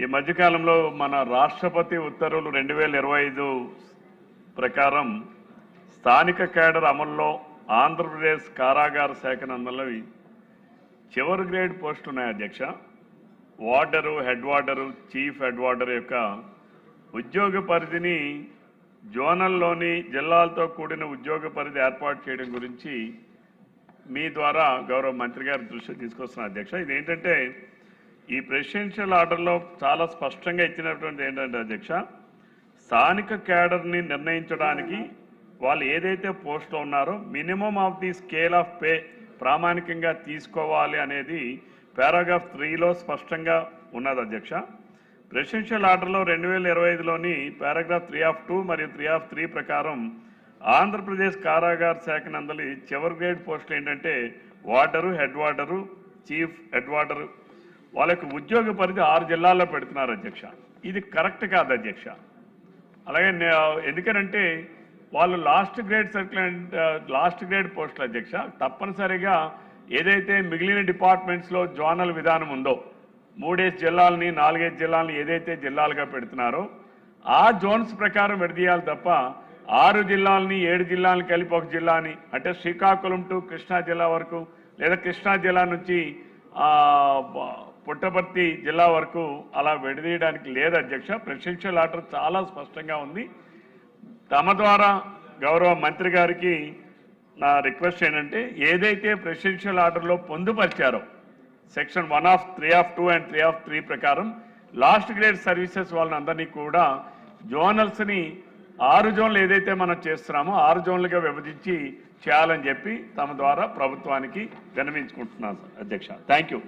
ఈ మధ్యకాలంలో మన రాష్ట్రపతి ఉత్తర్వులు 2025 ప్రకారం స్థానిక కేడర్ అమల్లో ఆంధ్రప్రదేశ్ కారాగార శాఖ నందలవి చివరి గ్రేడ్ పోస్టులు ఉన్నాయి అధ్యక్ష. Warder, head warder, chief head warder యొక్క ఉద్యోగ పరిధిని జోనల్లోని జిల్లాలతో కూడిన ఉద్యోగ పరిధి ఏర్పాటు చేయడం గురించి మీ ద్వారా గౌరవ మంత్రి గారి దృష్టికి తీసుకొస్తున్న అధ్యక్ష. ఇదేంటంటే ఈ ప్రెసిడెన్షియల్ ఆర్డర్లో చాలా స్పష్టంగా ఇచ్చినటువంటి ఏంటంటే అధ్యక్ష, స్థానిక కేడర్ని నిర్ణయించడానికి వాళ్ళు ఏదైతే పోస్టులో ఉన్నారో minimum of the scale of pay ప్రామాణికంగా తీసుకోవాలి అనేది పారాగ్రాఫ్ 3లో స్పష్టంగా ఉన్నది అధ్యక్ష. ప్రెసిడెన్షియల్ ఆర్డర్లో 2025లోని పారాగ్రాఫ్ 3(2) మరియు 3(3) ప్రకారం ఆంధ్రప్రదేశ్ కారాగార శాఖ నందలి చివరి గ్రేడ్ పోస్టులు ఏంటంటే warder, head warder, chief head warder వాళ్ళకి ఉద్యోగ పరిధి 6 జిల్లాల్లో పెడుతున్నారు అధ్యక్ష. ఇది కరెక్ట్ కాదు అధ్యక్ష. అలాగే ఎందుకనంటే వాళ్ళు లాస్ట్ గ్రేడ్ పోస్టులు అధ్యక్ష తప్పనిసరిగా ఏదైతే మిగిలిన డిపార్ట్మెంట్స్లో జోనల్ విధానం ఉందో 3 జిల్లాలని 4 జిల్లాలని ఏదైతే జిల్లాలుగా పెడుతున్నారో ఆ జోన్స్ ప్రకారం విడదీయాలి తప్ప 6 జిల్లాలని 7 జిల్లాలని కలిపి ఒక జిల్లాని అంటే శ్రీకాకుళం టు కృష్ణా జిల్లా వరకు లేదా కృష్ణా జిల్లా నుంచి పుట్టపర్తి జిల్లా వరకు అలా విడదీయడానికి లేదు అధ్యక్ష. ప్రెసిడెన్షియల్ ఆర్డర్ చాలా స్పష్టంగా ఉంది. తమ ద్వారా గౌరవ మంత్రి గారికి నా రిక్వెస్ట్ ఏంటంటే ఏదైతే ప్రెసిడెన్షియల్ ఆర్డర్లో పొందుపరిచారో సెక్షన్ 1(3)(2) అండ్ 3(3) ప్రకారం లాస్ట్ గ్రేడ్ సర్వీసెస్ వాళ్ళందరినీ కూడా జోనల్స్ని 6 జోన్లు ఏదైతే మనం చేస్తున్నామో 6 జోన్లుగా విభజించి చేయాలని చెప్పి తమ ద్వారా ప్రభుత్వానికి విన్నవించుకుంటున్నాను అధ్యక్ష. Thank you.